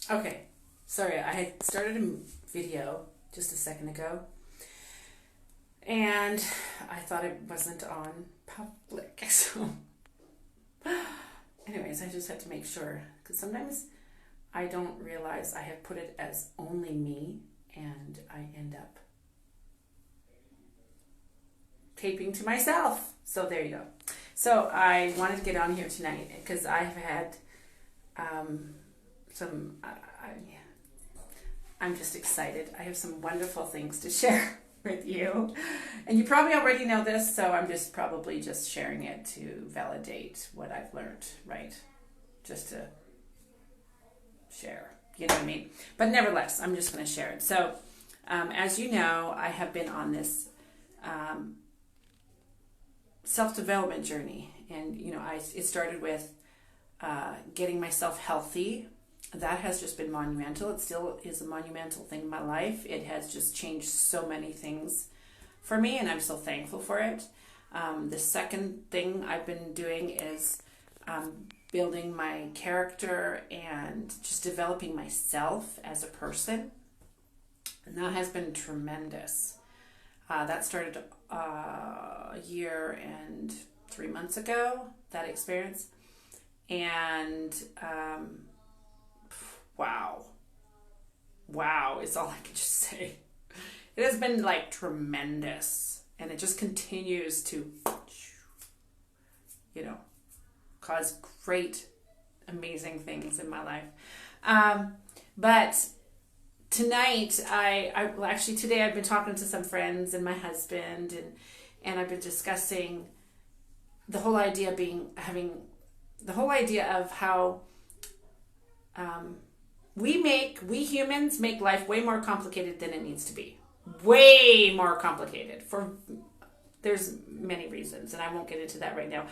Okay, sorry, I had started a video just a second ago, and I thought it wasn't on public. So, anyways, I just had to make sure because sometimes I don't realize I have put it as only me, and I end up taping to myself. So, there you go. So, I wanted to get on here tonight because I've had some. I'm just excited. I have some wonderful things to share with you. And you probably already know this, so I'm just probably just sharing it to validate what I've learned, right? Just to share, you know what I mean? But nevertheless, I'm just going to share it. So, as you know, I have been on this self-development journey. And, it started with getting myself healthy. That has just been monumental. It still is a monumental thing in my life. It has just changed so many things for me, and I'm so thankful for it. The second thing I've been doing is building my character and just developing myself as a person. And that has been tremendous. That started a year and 3 months ago, that experience. And wow is all I can just say. It has been like tremendous, and it just continues to cause great amazing things in my life. But tonight today I've been talking to some friends and my husband, and I've been discussing the whole idea of how we humans make life way more complicated than it needs to be. Way more complicated. There's many reasons, and I won't get into that right now.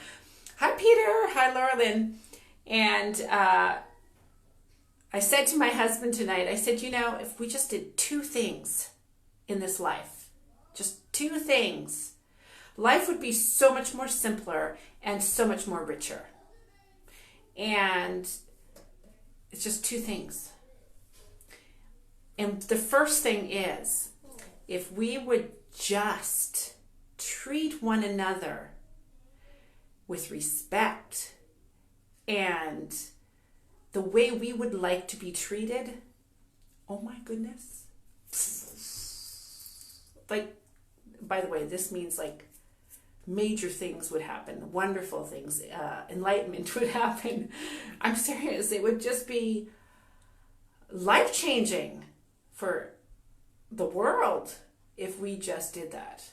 Hi, Peter. Hi, Laura Lynn. And I said to my husband tonight, I said, if we just did two things in this life, just two things, life would be so much more simpler and so much more richer. And it's just two things. And the first thing is, if we would just treat one another with respect and the way we would like to be treated, oh my goodness. Like, by the way, this means like major things would happen, wonderful things, enlightenment would happen. I'm serious. It would just be life-changing for the world if we just did that.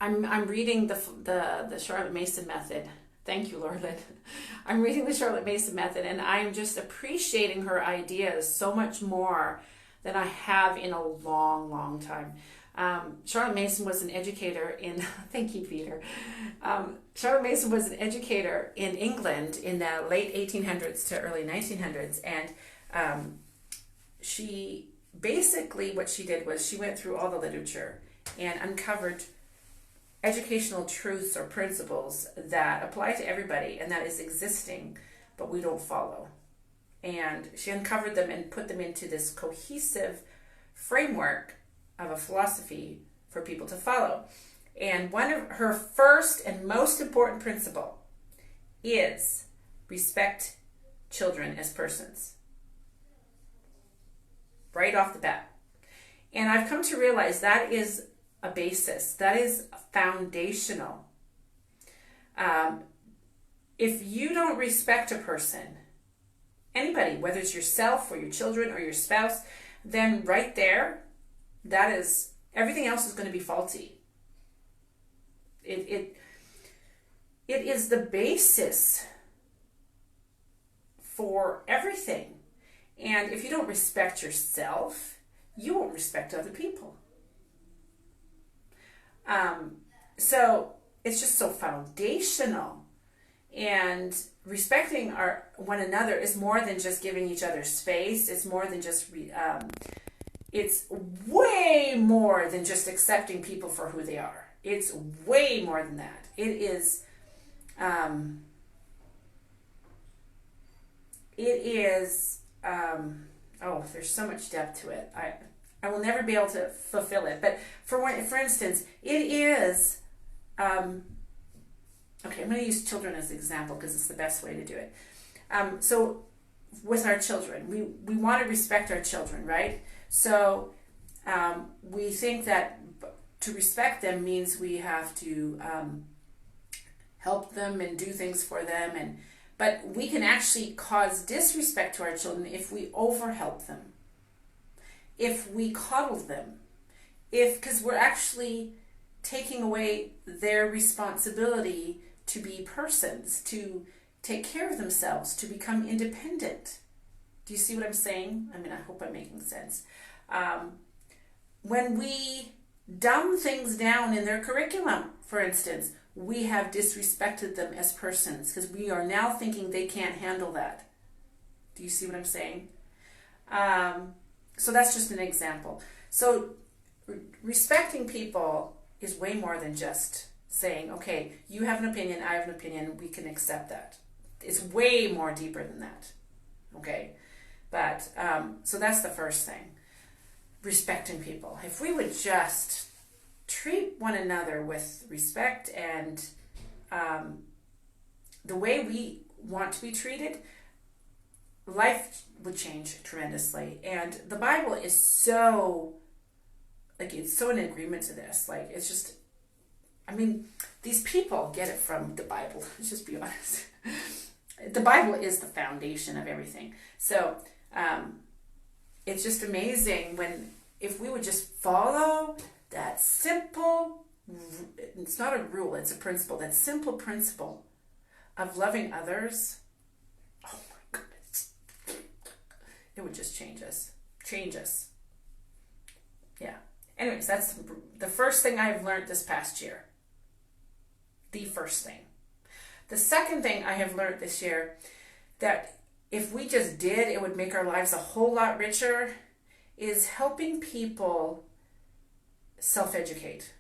I'm reading the Charlotte Mason method. Thank you, Laura Lynn. I'm reading the Charlotte Mason method, and I'm just appreciating her ideas so much more than I have in a long, long time. Charlotte Mason was an educator in, thank you, Peter. Charlotte Mason was an educator in England in the late 1800s to early 1900s. And she basically, what she did was she went through all the literature and uncovered educational truths or principles that apply to everybody and that is existing, but we don't follow. And she uncovered them and put them into this cohesive framework of a philosophy for people to follow. And one of her first and most important principle is respect children as persons. Right off the bat. And I've come to realize that is a basis. That is foundational. If you don't respect a person, anybody, whether it's yourself or your children or your spouse, then right there, that is, everything else is going to be faulty. It is the basis for everything. And if you don't respect yourself, you won't respect other people. So it's just so foundational. And respecting one another is more than just giving each other space. It's more than just, it's way more than just accepting people for who they are. It's way more than that. It is, it is, there's so much depth to it. I will never be able to fulfill it. But for instance, it is, okay, I'm going to use children as an example because it's the best way to do it. So with our children, we want to respect our children, right? So we think that to respect them means we have to help them and do things for them, but we can actually cause disrespect to our children if we overhelp them, if we coddle them, because we're actually taking away their responsibility to be persons, to take care of themselves, to become independent. Do you see what I'm saying? I mean, I hope I'm making sense. When we dumb things down in their curriculum, for instance, we have disrespected them as persons because we are now thinking they can't handle that. Do you see what I'm saying? So that's just an example. So respecting people is way more than just saying, okay, you have an opinion, I have an opinion, we can accept that. It's way more deeper than that. Okay? But, so that's the first thing. Respecting people. If we would just treat one another with respect and the way we want to be treated, life would change tremendously. And the Bible is so, it's so in agreement to this. It's just, I mean, these people get it from the Bible. Let's just be honest. The Bible is the foundation of everything. So it's just amazing if we would just follow that simple, it's not a rule, it's a principle, that simple principle of loving others. Oh my goodness. It would just change us. Yeah. Anyways, that's the first thing I've learned this past year. The first thing. The second thing I have learned this year, that if we just did, it would make our lives a whole lot richer, is helping people self-educate.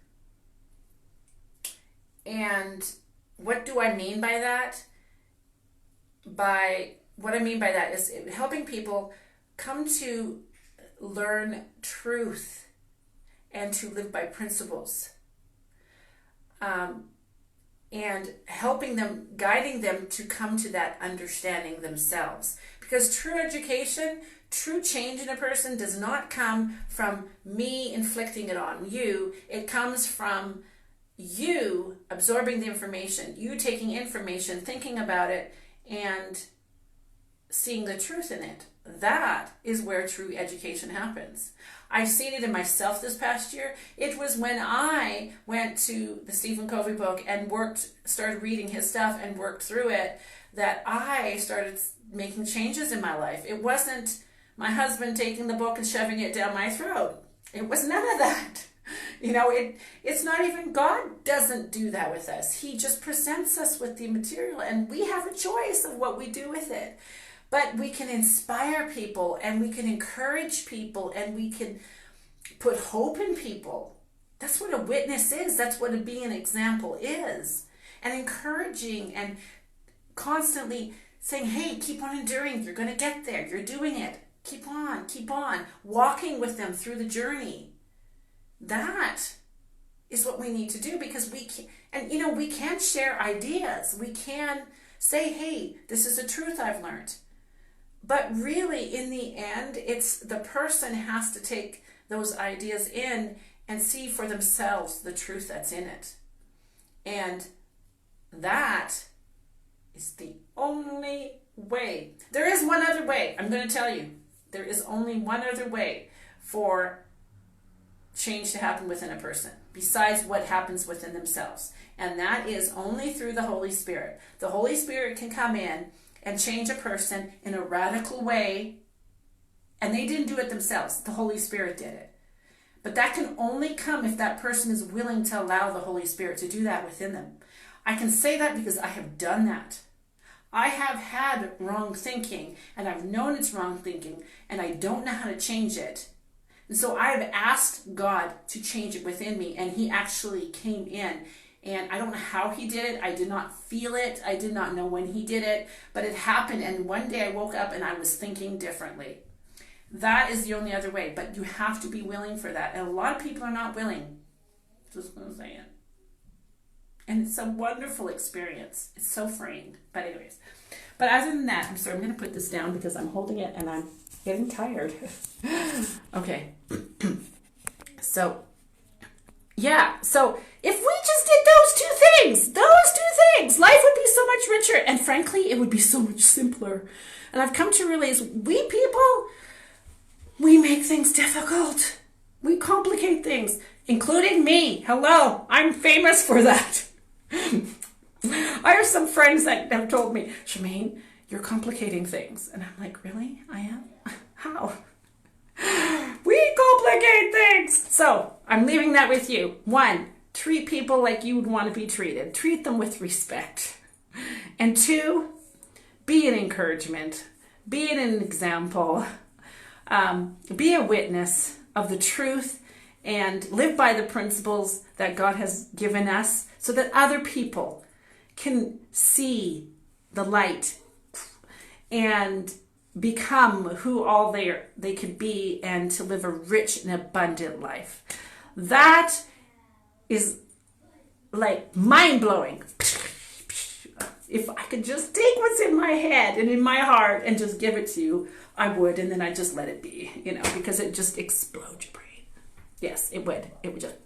And what do I mean by that? What I mean by that is helping people come to learn truth and to live by principles. And helping them, guiding them to come to that understanding themselves. Because true education, true change in a person does not come from me inflicting it on you. It comes from you absorbing the information, you taking information, thinking about it, and seeing the truth in it. That is where true education happens. I've seen it in myself this past year. It was when I went to the Stephen Covey book and started reading his stuff and worked through it, that I started making changes in my life. It wasn't my husband taking the book and shoving it down my throat. It was none of that. It's not even, God doesn't do that with us. He just presents us with the material and we have a choice of what we do with it. But we can inspire people and we can encourage people and we can put hope in people. That's what a witness is. That's what being an example is. And encouraging and constantly saying, hey, keep on enduring. You're going to get there. You're doing it. Keep on. Walking with them through the journey. That is what we need to do, because we can share ideas. We can say, hey, this is a truth I've learned. But really, in the end, it's the person has to take those ideas in and see for themselves the truth that's in it. And that is the only way. There is one other way. I'm going to tell you. There is only one other way for change to happen within a person, besides what happens within themselves. And that is only through the Holy Spirit. The Holy Spirit can come in and change a person in a radical way. And they didn't do it themselves. The Holy Spirit did it. But that can only come if that person is willing to allow the Holy Spirit to do that within them. I can say that because I have done that. I have had wrong thinking, and I've known it's wrong thinking, and I don't know how to change it. And so I have asked God to change it within me, and He actually came in And I don't know how he did it. I did not feel it. I did not know when he did it, but it happened. And one day I woke up and I was thinking differently. That is the only other way, but you have to be willing for that. And a lot of people are not willing. Just going to say it. And it's a wonderful experience. It's so freeing. But anyways, but other than that, I'm sorry, I'm going to put this down because I'm holding it and I'm getting tired. Okay. So, yeah. So if we just did those two things, life would be so much richer. And frankly, it would be so much simpler. And I've come to realize we people, we make things difficult. We complicate things, including me. Hello, I'm famous for that. I have some friends that have told me, Shemaine, you're complicating things. And I'm like, really? I am? How? We complicate things. So I'm leaving that with you. 1, treat people like you would want to be treated. Treat them with respect. And 2, be an encouragement. Be an example. Be a witness of the truth and live by the principles that God has given us so that other people can see the light and become who all they could be and to live a rich and abundant life. That is like mind-blowing. If I could just take what's in my head and in my heart and just give it to you, I would, and then I just let it be, because it just explodes your brain. Yes, it would. It would just.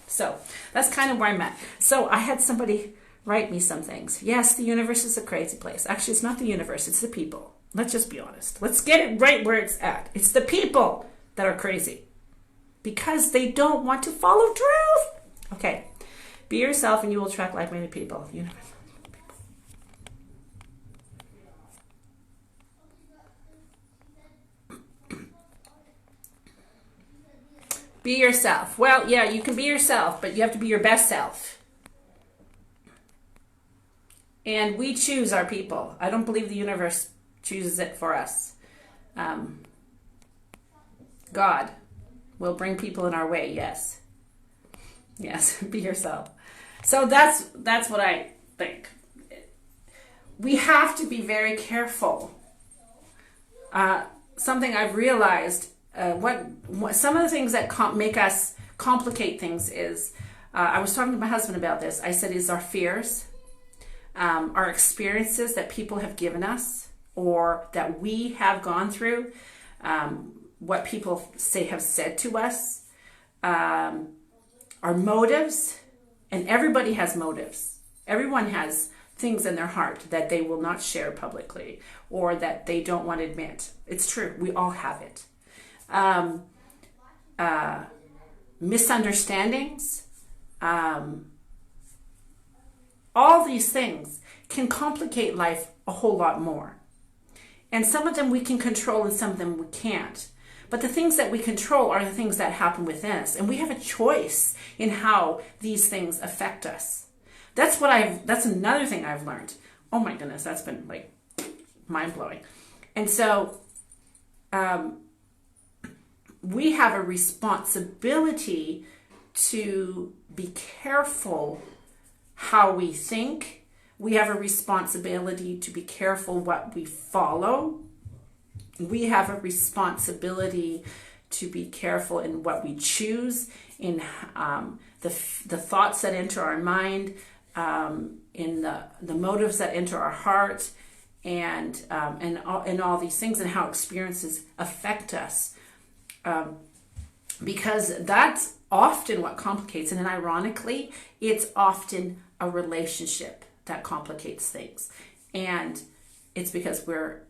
So that's kind of where I'm at. So I had somebody write me some things. Yes, the universe is a crazy place. Actually, it's not the universe. It's the people. Let's just be honest. Let's get it right where it's at. It's the people that are crazy because they don't want to follow truth. Okay. Be yourself and you will attract like-minded people. Universe. Be yourself. Well, yeah, you can be yourself, but you have to be your best self. And we choose our people. I don't believe the universe chooses it for us. God will bring people in our way, yes. Yes, be yourself. So that's what I think. We have to be very careful. Something I've realized, what some of the things that make us complicate things is, I was talking to my husband about this. I said, is our fears, our experiences that people have given us or that we have gone through, what people have said to us, our motives, and everybody has motives. Everyone has things in their heart that they will not share publicly or that they don't want to admit. It's true. We all have it. Misunderstandings, all these things can complicate life a whole lot more. And some of them we can control and some of them we can't. But the things that we control are the things that happen within us. And we have a choice in how these things affect us. That's another thing I've learned. Oh my goodness, that's been like mind-blowing. And so, we have a responsibility to be careful how we think. We have a responsibility to be careful what we follow. We have a responsibility to be careful in what we choose, in the thoughts that enter our mind, in the motives that enter our heart, and all these things, and how experiences affect us. Because that's often what complicates it. And ironically, it's often a relationship that complicates things. And it's because we're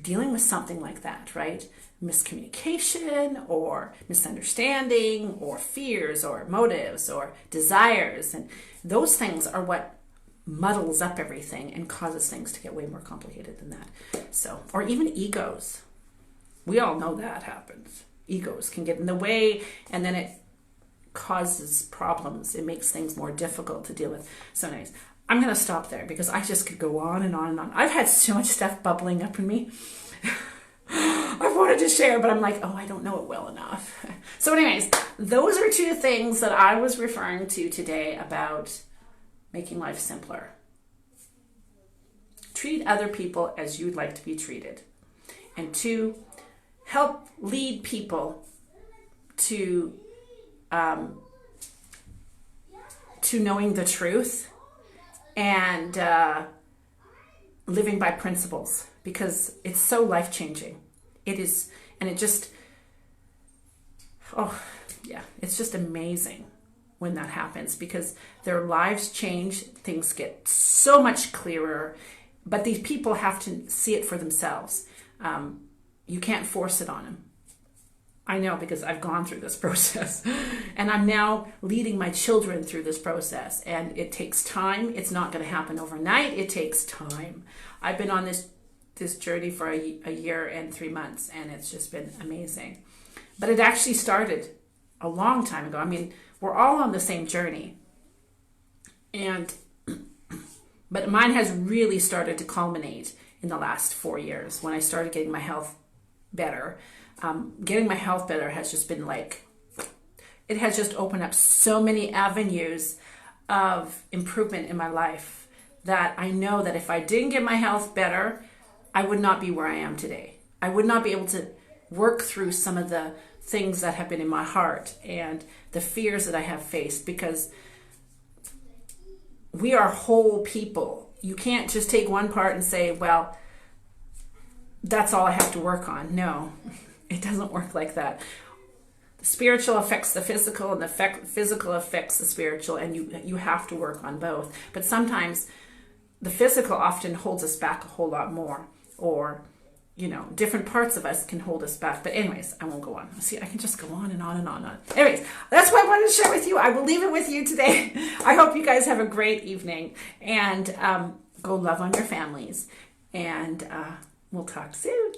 dealing with something like that, right? Miscommunication or misunderstanding or fears or motives or desires. And those things are what muddles up everything and causes things to get way more complicated than that. So, or even egos. We all know that happens. Egos can get in the way, and then it causes problems. It makes things more difficult to deal with. So anyways, I'm going to stop there because I just could go on and on and on. I've had so much stuff bubbling up in me. I've wanted to share, but I'm like, oh, I don't know it well enough. So anyways, those are two things that I was referring to today about making life simpler. Treat other people as you'd like to be treated. And two, help lead people to knowing the truth and living by principles, because it's so life-changing. It is, and it just, it's just amazing when that happens, because their lives change, things get so much clearer, but these people have to see it for themselves. You can't force it on them. I know, because I've gone through this process and I'm now leading my children through this process, and it takes time. It's not going to happen overnight. It takes time. I've been on this journey for a year and 3 months, and it's just been amazing. But it actually started a long time ago. I mean, we're all on the same journey. But mine has really started to culminate in the last 4 years when I started getting my health better. Getting my health better has just been it has just opened up so many avenues of improvement in my life that I know that if I didn't get my health better, I would not be where I am today. I would not be able to work through some of the things that have been in my heart and the fears that I have faced, because we are whole people. You can't just take one part and say, well, that's all I have to work on. No, it doesn't work like that. The spiritual affects the physical, and the physical affects the spiritual, and you have to work on both. But sometimes the physical often holds us back a whole lot more, or different parts of us can hold us back. But anyways, I won't go on. See, I can just go on and on and on and on. Anyways, that's what I wanted to share with you. I will leave it with you today. I hope you guys have a great evening, and go love on your families, and we'll talk soon.